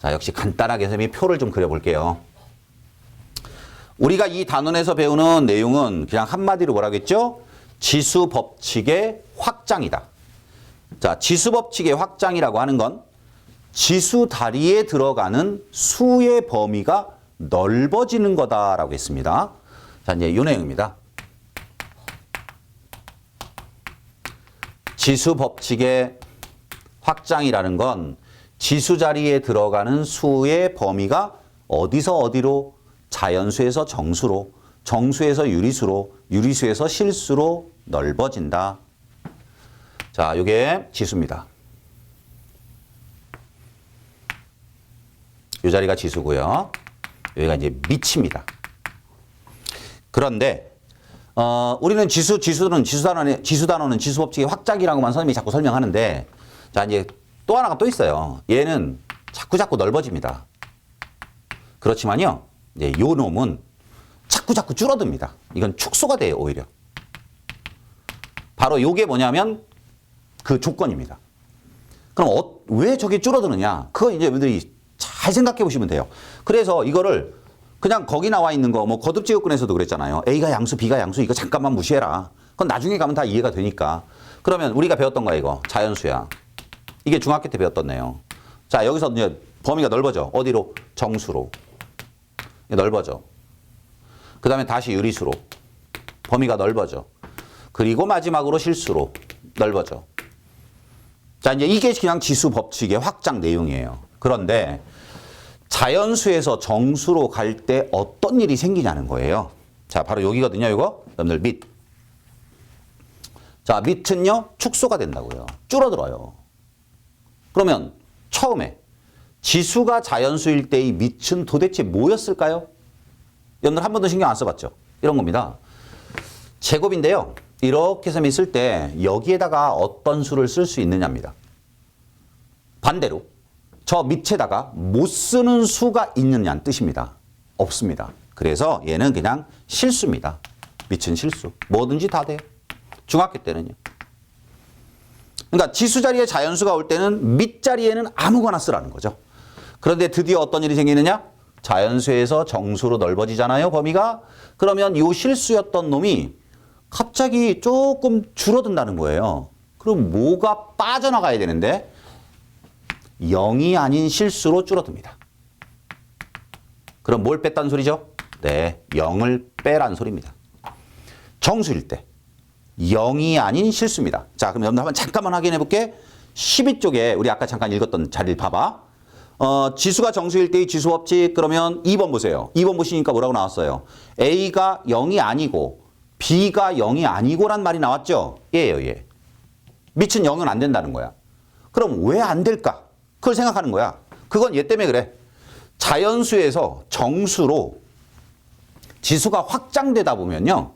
자, 역시 간단하게 선생님이 표를 좀 그려볼게요. 우리가 이 단원에서 배우는 내용은 그냥 한마디로 뭐라고 했죠? 지수 법칙의 확장이다. 자, 지수 법칙의 확장이라고 하는 건 지수 다리에 들어가는 수의 범위가 넓어지는 거다라고 했습니다. 자, 이제 이 내용입니다. 지수 법칙의 확장이라는 건 지수 자리에 들어가는 수의 범위가 어디서 어디로 자연수에서 정수로, 정수에서 유리수로, 유리수에서 실수로 넓어진다. 자, 이게 지수입니다. 이 자리가 지수고요. 여기가 이제 밑입니다. 그런데 우리는 지수단원은 지수 법칙의 확장이라고만 선생님이 자꾸 설명하는데, 자, 이제 또 하나가 또 있어요. 얘는 자꾸 넓어집니다. 그렇지만요, 이제 요 놈은 자꾸 줄어듭니다. 이건 축소가 돼요, 오히려. 바로 요게 뭐냐면 그 조건입니다. 그럼 왜 저게 줄어드느냐? 그거 이제 여러분들이 잘 생각해 보시면 돼요. 그래서 이거를 그냥 거기 나와 있는 거, 뭐 거듭제곱근에서도 그랬잖아요. A가 양수, B가 양수, 이거 잠깐만 무시해라. 그건 나중에 가면 다 이해가 되니까. 그러면 우리가 배웠던 거야, 이거. 자연수야. 이게 중학교 때 배웠던 내용. 자, 여기서 이제 범위가 넓어져. 어디로? 정수로. 넓어져. 그 다음에 다시 유리수로. 범위가 넓어져. 그리고 마지막으로 실수로 넓어져. 자, 이제 이게 그냥 지수 법칙의 확장 내용이에요. 그런데 자연수에서 정수로 갈 때 어떤 일이 생기냐는 거예요. 자, 바로 여기거든요, 이거. 여러분들 밑. 자, 밑은요, 축소가 된다고요. 줄어들어요. 그러면 처음에 지수가 자연수일 때의 밑은 도대체 뭐였을까요? 여러분들 한 번도 신경 안 써봤죠? 이런 겁니다. 제곱인데요. 이렇게 해서 밑 쓸 때 여기에다가 어떤 수를 쓸 수 있느냐입니다. 반대로 저 밑에다가 못 쓰는 수가 있느냐는 뜻입니다. 없습니다. 그래서 얘는 그냥 실수입니다. 밑은 실수. 뭐든지 다 돼요. 중학교 때는요. 그러니까 지수 자리에 자연수가 올 때는 밑자리에는 아무거나 쓰라는 거죠. 그런데 드디어 어떤 일이 생기느냐? 자연수에서 정수로 넓어지잖아요, 범위가. 그러면 이 실수였던 놈이 갑자기 조금 줄어든다는 거예요. 그럼 뭐가 빠져나가야 되는데 0이 아닌 실수로 줄어듭니다. 그럼 뭘 뺐다는 소리죠? 네, 0을 빼라는 소리입니다. 정수일 때 0이 아닌 실수입니다. 자, 그럼 여러분들 한번 잠깐만 확인해 볼게. 12쪽에 우리 아까 잠깐 읽었던 자리를 봐봐. 지수가 정수일 때의 지수 법칙. 그러면 2번 보세요. 2번 보시니까 뭐라고 나왔어요? A가 0이 아니고 B가 0이 아니고란 말이 나왔죠? 얘예요, 얘. 밑은 0은 안 된다는 거야. 그럼 왜 안 될까? 그걸 생각하는 거야. 그건 얘 때문에 그래. 자연수에서 정수로 지수가 확장되다 보면요.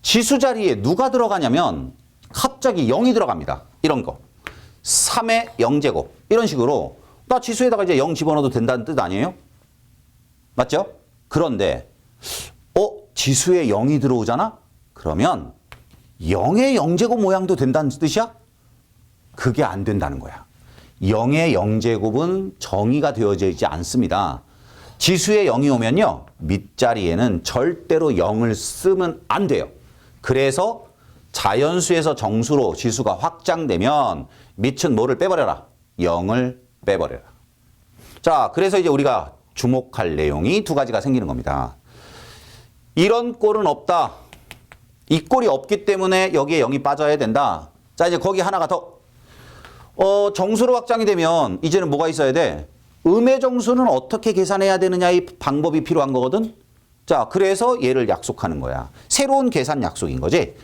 지수 자리에 누가 들어가냐면 갑자기 0이 들어갑니다. 이런 거. 3의 0제곱. 이런 식으로 나 지수에다가 이제 0 집어넣어도 된다는 뜻 아니에요? 맞죠? 그런데 지수에 0이 들어오잖아? 그러면 0의 0제곱 모양도 된다는 뜻이야? 그게 안 된다는 거야. 0의 0제곱은 정의가 되어져 있지 않습니다. 지수에 0이 오면요. 밑자리에는 절대로 0을 쓰면 안 돼요. 그래서 자연수에서 정수로 지수가 확장되면 밑은 뭐를 빼버려라? 0을 빼버려라. 자, 그래서 이제 우리가 주목할 내용이 두 가지가 생기는 겁니다. 이런 꼴은 없다. 이 꼴이 없기 때문에 여기에 0이 빠져야 된다. 자, 이제 거기 하나가 더. 정수로 확장이 되면 이제는 뭐가 있어야 돼? 음의 정수는 어떻게 계산해야 되느냐의 방법이 필요한 거거든. 자, 그래서 얘를 약속하는 거야. 새로운 계산 약속인 거지.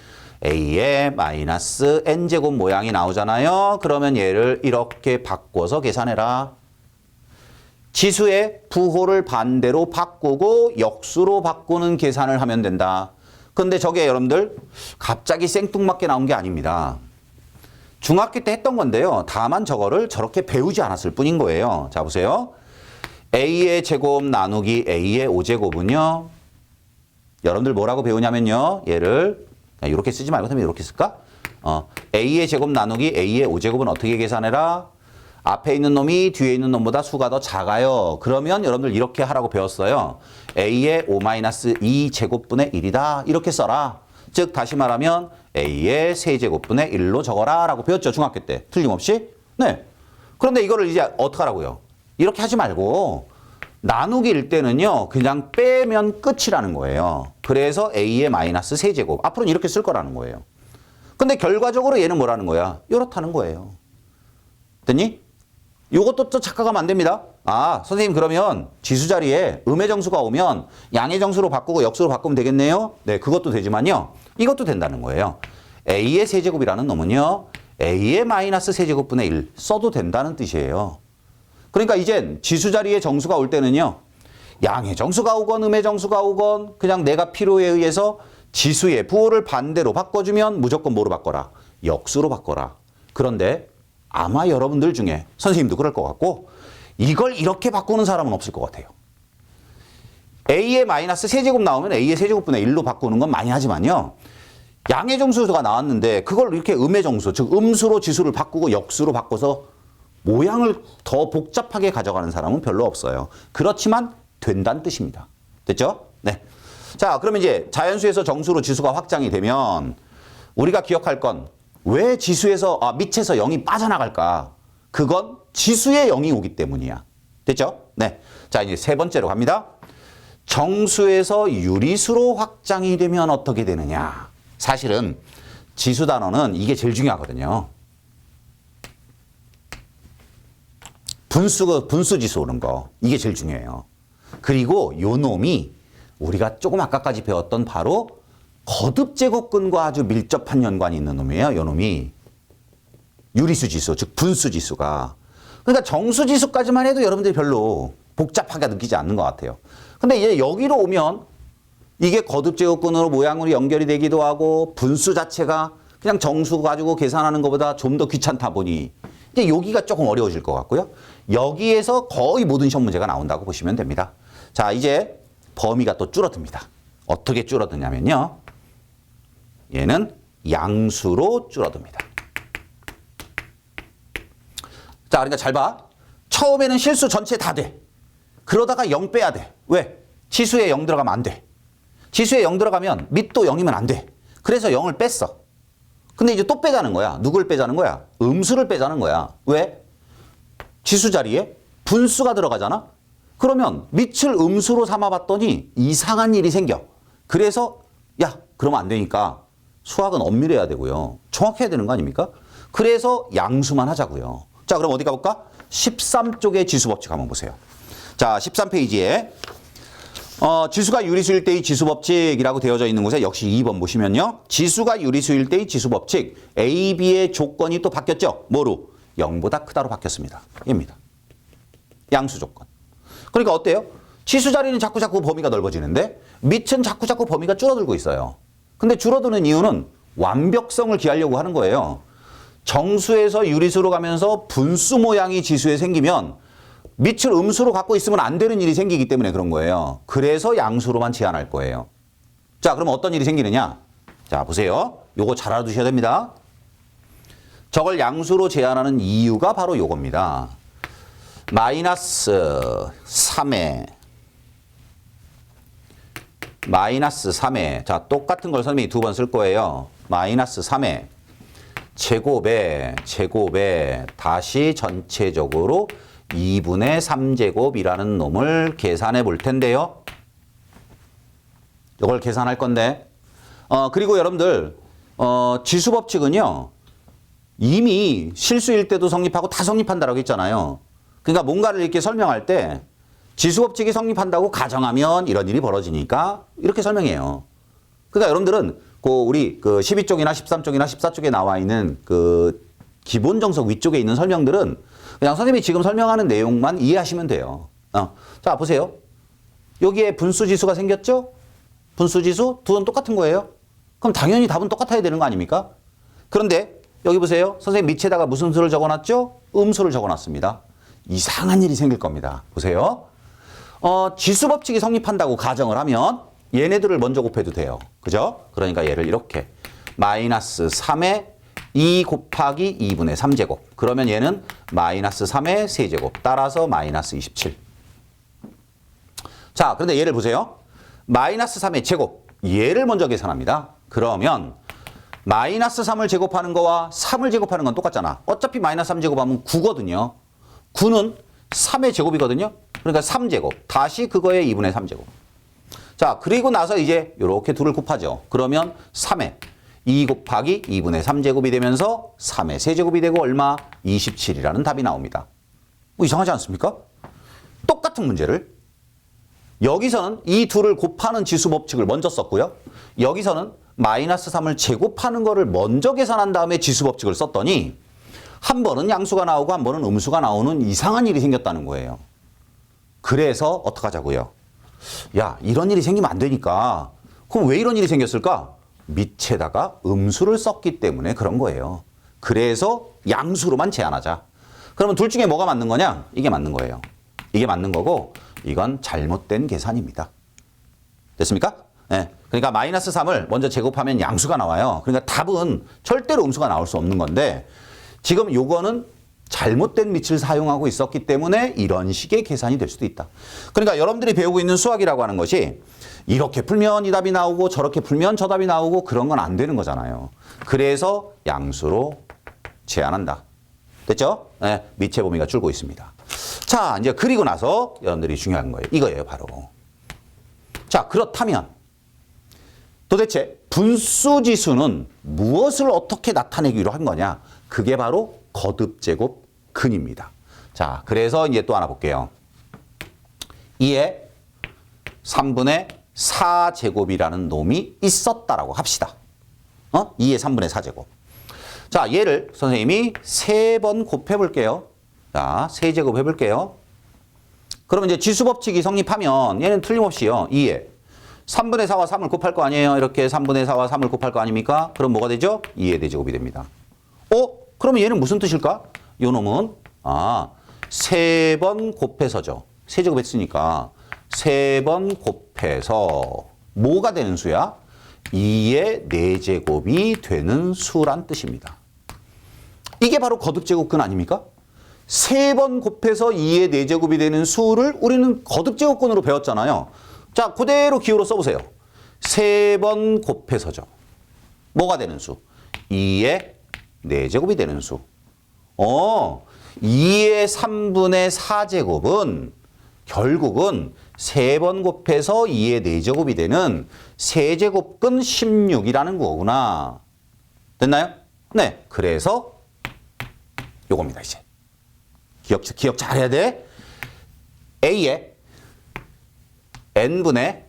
A의 마이너스 N제곱 모양이 나오잖아요. 그러면 얘를 이렇게 바꿔서 계산해라. 지수의 부호를 반대로 바꾸고 역수로 바꾸는 계산을 하면 된다. 근데 저게 여러분들 갑자기 생뚱맞게 나온 게 아닙니다. 중학교 때 했던 건데요. 다만 저거를 저렇게 배우지 않았을 뿐인 거예요. 자, 보세요. A의 제곱 나누기 A의 5제곱은요. 여러분들 뭐라고 배우냐면요. 얘를 이렇게 쓰지 말고 이렇게 쓸까? A의 제곱 나누기 A의 5제곱은 어떻게 계산해라? 앞에 있는 놈이 뒤에 있는 놈보다 수가 더 작아요. 그러면 여러분들 이렇게 하라고 배웠어요. a의 5-2 제곱분의 1이다. 이렇게 써라. 즉 다시 말하면 a의 세제곱분의 1로 적어라 라고 배웠죠. 중학교 때. 틀림없이. 네. 그런데 이거를 이제 어떻게 하라고요? 이렇게 하지 말고 나누기일 때는요. 그냥 빼면 끝이라는 거예요. 그래서 a의 마이너스 세제곱. 앞으로는 이렇게 쓸 거라는 거예요. 근데 결과적으로 얘는 뭐라는 거야? 이렇다는 거예요. 됐니? 요것도 또 착각하면 안 됩니다. 아, 선생님 그러면 지수 자리에 음의 정수가 오면 양의 정수로 바꾸고 역수로 바꾸면 되겠네요. 네, 그것도 되지만요. 이것도 된다는 거예요. a의 세제곱이라는 놈은요. a의 마이너스 세제곱분의 1 써도 된다는 뜻이에요. 그러니까 이젠 지수 자리에 정수가 올 때는요. 양의 정수가 오건 음의 정수가 오건 그냥 내가 필요에 의해서 지수의 부호를 반대로 바꿔주면 무조건 뭐로 바꿔라? 역수로 바꿔라. 그런데 아마 여러분들 중에 선생님도 그럴 것 같고 이걸 이렇게 바꾸는 사람은 없을 것 같아요. a의 마이너스 세제곱 나오면 a의 세제곱분의 1로 바꾸는 건 많이 하지만요. 양의 정수가 나왔는데 그걸 이렇게 음의 정수, 즉 음수로 지수를 바꾸고 역수로 바꿔서 모양을 더 복잡하게 가져가는 사람은 별로 없어요. 그렇지만 된다는 뜻입니다. 됐죠? 네. 자, 그러면 이제 자연수에서 정수로 지수가 확장이 되면 우리가 기억할 건 왜 지수에서 밑에서 0이 빠져나갈까? 그건 지수에 0이 오기 때문이야. 됐죠? 네. 자, 이제 세 번째로 갑니다. 정수에서 유리수로 확장이 되면 어떻게 되느냐? 사실은 지수 단어는 이게 제일 중요하거든요. 분수 지수 오는 거. 이게 제일 중요해요. 그리고 요 놈이 우리가 조금 아까까지 배웠던 바로 거듭제곱근과 아주 밀접한 연관이 있는 놈이에요. 요 놈이. 유리수 지수, 즉 분수 지수가. 그러니까 정수 지수까지만 해도 여러분들이 별로 복잡하게 느끼지 않는 것 같아요. 근데 이제 여기로 오면 이게 거듭제곱근으로 모양으로 연결이 되기도 하고 분수 자체가 그냥 정수 가지고 계산하는 것보다 좀 더 귀찮다 보니 이제 여기가 조금 어려워질 것 같고요. 여기에서 거의 모든 시험 문제가 나온다고 보시면 됩니다. 자, 이제 범위가 또 줄어듭니다. 어떻게 줄어드냐면요. 얘는 양수로 줄어듭니다. 자, 그러니까 잘 봐. 처음에는 실수 전체 다 돼. 그러다가 0 빼야 돼. 왜? 지수에 0 들어가면 안 돼. 지수에 0 들어가면 밑도 0이면 안 돼. 그래서 0을 뺐어. 근데 이제 또 빼자는 거야. 누굴 빼자는 거야? 음수를 빼자는 거야. 왜? 지수 자리에 분수가 들어가잖아. 그러면 밑을 음수로 삼아봤더니 이상한 일이 생겨. 그래서 야, 그러면 안 되니까 수학은 엄밀해야 되고요. 정확해야 되는 거 아닙니까? 그래서 양수만 하자고요. 자, 그럼 어디 가볼까? 13쪽의 지수법칙 한번 보세요. 자, 13페이지에 지수가 유리수일 때의 지수법칙이라고 되어져 있는 곳에 역시 2번 보시면요. 지수가 유리수일 때의 지수법칙 A, B의 조건이 또 바뀌었죠. 뭐로? 0보다 크다로 바뀌었습니다. 입니다. 양수 조건. 그러니까 어때요? 지수 자리는 자꾸 범위가 넓어지는데 밑은 자꾸 범위가 줄어들고 있어요. 근데 줄어드는 이유는 완벽성을 기하려고 하는 거예요. 정수에서 유리수로 가면서 분수 모양이 지수에 생기면 밑을 음수로 갖고 있으면 안 되는 일이 생기기 때문에 그런 거예요. 그래서 양수로만 제한할 거예요. 자, 그럼 어떤 일이 생기느냐? 자, 보세요. 요거 잘 알아두셔야 됩니다. 저걸 양수로 제한하는 이유가 바로 요겁니다. 마이너스 3에 자, 똑같은 걸 선생님이 두 번 쓸 거예요. 마이너스 3에 제곱에 다시 전체적으로 2분의 3제곱이라는 놈을 계산해 볼 텐데요. 이걸 계산할 건데 그리고 여러분들 지수법칙은요. 이미 실수일 때도 성립하고 다 성립한다라고 했잖아요. 그러니까 뭔가를 이렇게 설명할 때 지수법칙이 성립한다고 가정하면 이런 일이 벌어지니까 이렇게 설명해요. 그러니까 여러분들은 우리 12쪽이나 13쪽이나 14쪽에 나와 있는 그 기본 정석 위쪽에 있는 설명들은 그냥 선생님이 지금 설명하는 내용만 이해하시면 돼요. 자, 보세요. 여기에 분수지수가 생겼죠? 분수지수 둘은 똑같은 거예요. 그럼 당연히 답은 똑같아야 되는 거 아닙니까? 그런데 여기 보세요. 선생님 밑에다가 무슨 수를 적어놨죠? 음수를 적어놨습니다. 이상한 일이 생길 겁니다. 보세요. 지수법칙이 성립한다고 가정을 하면 얘네들을 먼저 곱해도 돼요. 그죠? 그러니까 얘를 이렇게 마이너스 3에 2 곱하기 2분의 3제곱. 그러면 얘는 마이너스 3의 세제곱. 따라서 마이너스 27. 자, 그런데 얘를 보세요. 마이너스 3의 제곱. 얘를 먼저 계산합니다. 그러면 마이너스 3을 제곱하는 거와 3을 제곱하는 건 똑같잖아. 어차피 마이너스 3 제곱하면 9거든요. 9는 3의 제곱이거든요. 그러니까 3제곱. 다시 그거에 2분의 3제곱. 자, 그리고 나서 이제 이렇게 둘을 곱하죠. 그러면 3에 2 곱하기 2분의 3제곱이 되면서 3의 세제곱이 되고 얼마? 27이라는 답이 나옵니다. 뭐 이상하지 않습니까? 똑같은 문제를 여기서는 이 둘을 곱하는 지수 법칙을 먼저 썼고요. 여기서는 마이너스 3을 제곱하는 거를 먼저 계산한 다음에 지수 법칙을 썼더니 한 번은 양수가 나오고 한 번은 음수가 나오는 이상한 일이 생겼다는 거예요. 그래서 어떡하자고요? 야, 이런 일이 생기면 안 되니까. 그럼 왜 이런 일이 생겼을까? 밑에다가 음수를 썼기 때문에 그런 거예요. 그래서 양수로만 제한하자. 그러면 둘 중에 뭐가 맞는 거냐? 이게 맞는 거예요. 이게 맞는 거고 이건 잘못된 계산입니다. 됐습니까? 네. 그러니까 마이너스 3을 먼저 제곱하면 양수가 나와요. 그러니까 답은 절대로 음수가 나올 수 없는 건데 지금 요거는 잘못된 밑을 사용하고 있었기 때문에 이런 식의 계산이 될 수도 있다. 그러니까 여러분들이 배우고 있는 수학이라고 하는 것이 이렇게 풀면 이 답이 나오고 저렇게 풀면 저 답이 나오고 그런 건 안 되는 거잖아요. 그래서 양수로 제한한다. 됐죠? 네, 밑에 범위가 줄고 있습니다. 자, 이제 그리고 나서 여러분들이 중요한 거예요. 이거예요, 바로. 자, 그렇다면 도대체 분수지수는 무엇을 어떻게 나타내기로 한 거냐? 그게 바로 거듭제곱 근입니다. 자, 그래서 이제 또 하나 볼게요. 2의 3분의 4제곱이라는 놈이 있었다라고 합시다. 2의 3분의 4제곱. 자, 얘를 선생님이 3번 곱해볼게요. 자, 세제곱 해볼게요. 그러면 이제 지수법칙이 성립하면 얘는 틀림없이요. 2의 3분의 4와 3을 곱할 거 아니에요. 이렇게 3분의 4와 3을 곱할 거 아닙니까? 그럼 뭐가 되죠? 2의 대제곱이 됩니다. 그러면 얘는 무슨 뜻일까? 요 놈은 3번 곱해서죠. 세제곱 했으니까 3번 곱해서 뭐가 되는 수야? 2의 4제곱이 되는 수란 뜻입니다. 이게 바로 거듭제곱근 아닙니까? 3번 곱해서 2의 4제곱이 되는 수를 우리는 거듭제곱근으로 배웠잖아요. 자, 그대로 기호로 써보세요. 3번 곱해서죠. 뭐가 되는 수? 2의 4제곱이 되는 수. 2의 3분의 4제곱은 결국은 3번 곱해서 2의 4제곱이 되는 세제곱근 16이라는 거구나. 됐나요? 네. 그래서 요겁니다, 이제. 기억 잘해야 돼. A의 n분의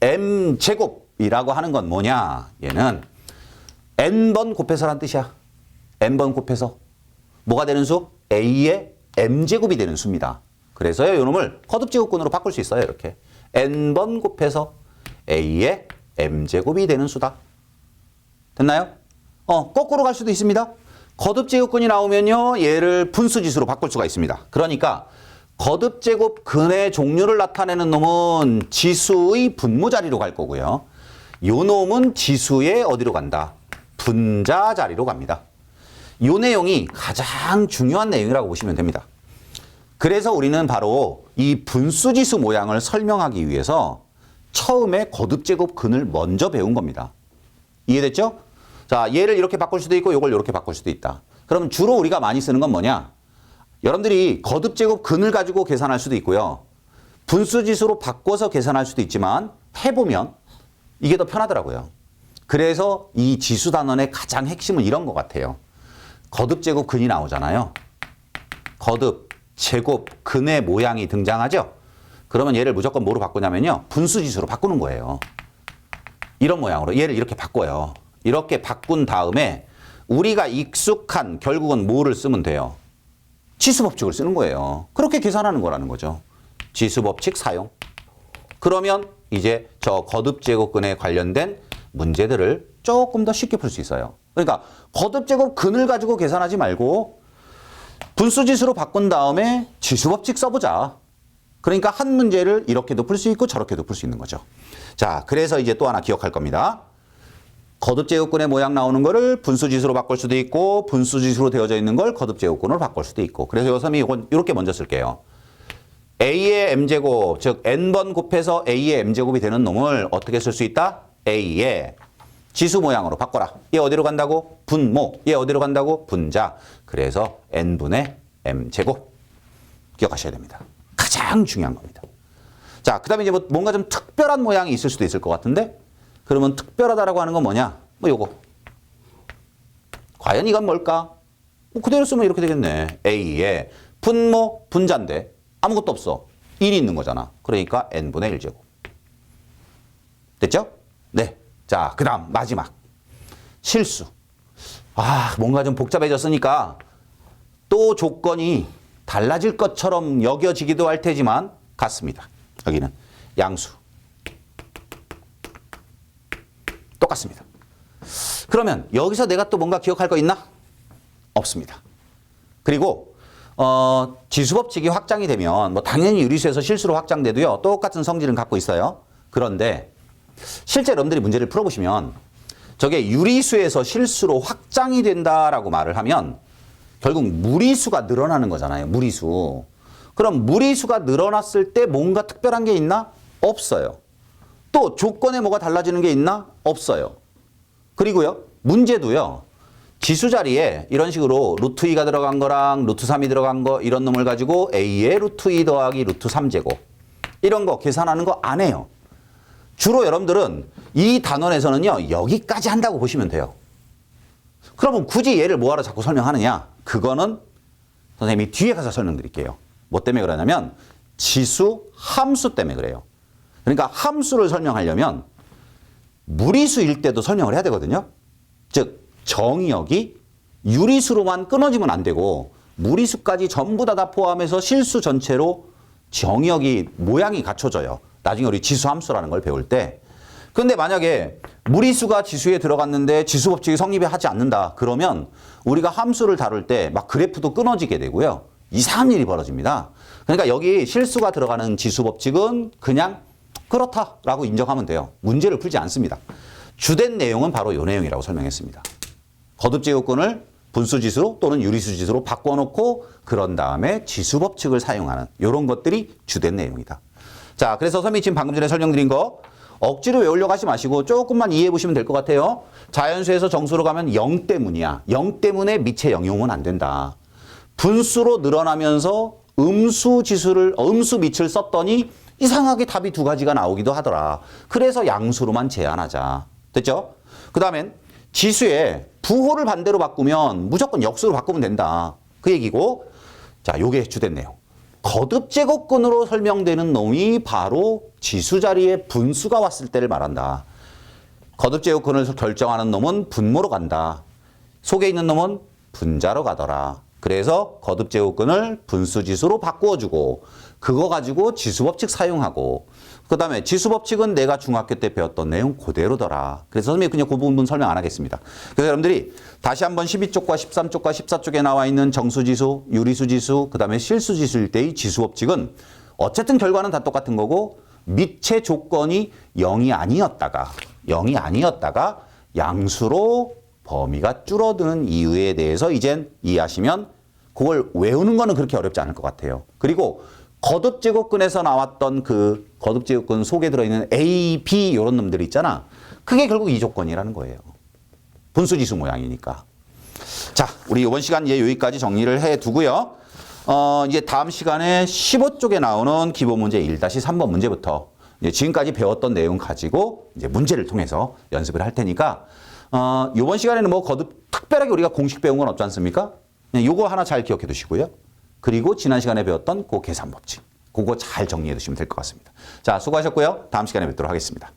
m제곱이라고 하는 건 뭐냐? 얘는 n번 곱해서란 뜻이야. n번 곱해서. 뭐가 되는 수? A의 m제곱이 되는 수입니다. 그래서요, 요 놈을 거듭제곱근으로 바꿀 수 있어요, 이렇게. n번 곱해서 A의 m제곱이 되는 수다. 됐나요? 거꾸로 갈 수도 있습니다. 거듭제곱근이 나오면요, 얘를 분수지수로 바꿀 수가 있습니다. 그러니까 거듭제곱근의 종류를 나타내는 놈은 지수의 분모 자리로 갈 거고요. 요 놈은 지수의 어디로 간다? 분자 자리로 갑니다. 요 내용이 가장 중요한 내용이라고 보시면 됩니다. 그래서 우리는 바로 이 분수지수 모양을 설명하기 위해서 처음에 거듭제곱근을 먼저 배운 겁니다. 이해됐죠? 자, 얘를 이렇게 바꿀 수도 있고 이걸 이렇게 바꿀 수도 있다. 그럼 주로 우리가 많이 쓰는 건 뭐냐? 여러분들이 거듭제곱근을 가지고 계산할 수도 있고요. 분수지수로 바꿔서 계산할 수도 있지만 해보면 이게 더 편하더라고요. 그래서 이 지수 단원의 가장 핵심은 이런 것 같아요. 거듭제곱근이 나오잖아요. 거듭제곱근의 모양이 등장하죠. 그러면 얘를 무조건 뭐로 바꾸냐면요. 분수지수로 바꾸는 거예요. 이런 모양으로 얘를 이렇게 바꿔요. 이렇게 바꾼 다음에 우리가 익숙한 결국은 뭐를 쓰면 돼요? 지수법칙을 쓰는 거예요. 그렇게 계산하는 거라는 거죠. 지수법칙 사용. 그러면 이제 저 거듭제곱근에 관련된 문제들을 조금 더 쉽게 풀 수 있어요. 그러니까 거듭제곱근을 가지고 계산하지 말고 분수지수로 바꾼 다음에 지수법칙 써보자. 그러니까 한 문제를 이렇게도 풀 수 있고 저렇게도 풀 수 있는 거죠. 자, 그래서 이제 또 하나 기억할 겁니다. 거듭제곱근의 모양 나오는 거를 분수지수로 바꿀 수도 있고 분수지수로 되어져 있는 걸 거듭제곱근으로 바꿀 수도 있고. 그래서 요섬이 이건 이렇게 먼저 쓸게요. A의 M제곱, 즉 N번 곱해서 A의 M제곱이 되는 놈을 어떻게 쓸 수 있다? A의 지수 모양으로 바꿔라. 얘 어디로 간다고? 분모. 얘 어디로 간다고? 분자. 그래서 N분의 M제곱. 기억하셔야 됩니다. 가장 중요한 겁니다. 자, 그 다음에 이제 뭔가 좀 특별한 모양이 있을 수도 있을 것 같은데, 그러면 특별하다라고 하는 건 뭐냐? 뭐 요거. 과연 이건 뭘까? 뭐 그대로 쓰면 이렇게 되겠네. A의 분모 분자인데 아무것도 없어. 1이 있는 거잖아. 그러니까 N분의 1제곱. 됐죠? 네. 자, 그 다음 마지막. 실수. 아, 뭔가 좀 복잡해졌으니까 또 조건이 달라질 것처럼 여겨지기도 할 테지만 같습니다. 여기는 양수. 똑같습니다. 그러면 여기서 내가 또 뭔가 기억할 거 있나? 없습니다. 그리고 지수법칙이 확장이 되면 뭐 당연히 유리수에서 실수로 확장돼도요. 똑같은 성질은 갖고 있어요. 그런데 실제 여러분들이 문제를 풀어보시면 저게 유리수에서 실수로 확장이 된다라고 말을 하면 결국 무리수가 늘어나는 거잖아요. 무리수. 그럼 무리수가 늘어났을 때 뭔가 특별한 게 있나? 없어요. 또 조건에 뭐가 달라지는 게 있나? 없어요. 그리고요. 문제도요. 지수 자리에 이런 식으로 루트 2가 들어간 거랑 루트 3이 들어간 거 이런 놈을 가지고 A의 루트 2 더하기 루트 3제곱 이런 거 계산하는 거 안 해요. 주로 여러분들은 이 단원에서는요. 여기까지 한다고 보시면 돼요. 그러면 굳이 얘를 뭐하러 자꾸 설명하느냐? 그거는 선생님이 뒤에 가서 설명드릴게요. 뭐 때문에 그러냐면 지수 함수 때문에 그래요. 그러니까 함수를 설명하려면 무리수일 때도 설명을 해야 되거든요. 즉 정의역이 유리수로만 끊어지면 안 되고 무리수까지 전부 다 포함해서 실수 전체로 정의역이 모양이 갖춰져요. 나중에 우리 지수 함수라는 걸 배울 때. 그런데 만약에 무리수가 지수에 들어갔는데 지수 법칙이 성립하지 않는다. 그러면 우리가 함수를 다룰 때 막 그래프도 끊어지게 되고요. 이상한 일이 벌어집니다. 그러니까 여기 실수가 들어가는 지수 법칙은 그냥 그렇다라고 인정하면 돼요. 문제를 풀지 않습니다. 주된 내용은 바로 이 내용이라고 설명했습니다. 거듭제곱근을 분수지수로 또는 유리수지수로 바꿔놓고 그런 다음에 지수 법칙을 사용하는 이런 것들이 주된 내용이다. 자, 그래서 선생님이 지금 방금 전에 설명드린 거 억지로 외우려고 하지 마시고 조금만 이해해 보시면 될 것 같아요. 자연수에서 정수로 가면 0 때문이야. 0 때문에 미체 영용은 안 된다. 분수로 늘어나면서 음수 밑을 썼더니 이상하게 답이 두 가지가 나오기도 하더라. 그래서 양수로만 제한하자. 됐죠? 그 다음엔 지수에 부호를 반대로 바꾸면 무조건 역수로 바꾸면 된다. 그 얘기고, 자, 요게 주된 내용. 거듭제곱근으로 설명되는 놈이 바로 지수 자리에 분수가 왔을 때를 말한다. 거듭제곱근을 결정하는 놈은 분모로 간다. 속에 있는 놈은 분자로 가더라. 그래서 거듭제곱근을 분수지수로 바꾸어주고 그거 가지고 지수법칙 사용하고 그 다음에 지수법칙은 내가 중학교 때 배웠던 내용 그대로더라. 그래서 선생님이 그냥 그 부분 설명 안 하겠습니다. 그래서 여러분들이 다시 한번 12쪽과 13쪽과 14쪽에 나와 있는 정수지수, 유리수지수, 그 다음에 실수지수일 때의 지수법칙은 어쨌든 결과는 다 똑같은 거고 미체 조건이 0이 아니었다가 양수로 범위가 줄어드는 이유에 대해서 이젠 이해하시면 그걸 외우는 거는 그렇게 어렵지 않을 것 같아요. 그리고 거듭제곱근에서 나왔던 그 거듭제곱근 속에 들어있는 A, B 이런 놈들이 있잖아. 그게 결국 이 조건이라는 거예요. 분수지수 모양이니까. 자, 우리 이번 시간 여기까지 정리를 해두고요. 이제 다음 시간에 15쪽에 나오는 기본 문제 1-3번 문제부터 이제 지금까지 배웠던 내용 가지고 이제 문제를 통해서 연습을 할 테니까 이번 시간에는 뭐 특별하게 우리가 공식 배운 건 없지 않습니까? 요거 하나 잘 기억해 두시고요. 그리고 지난 시간에 배웠던 그 계산 법칙. 그거 잘 정리해 두시면 될 것 같습니다. 자, 수고하셨고요. 다음 시간에 뵙도록 하겠습니다.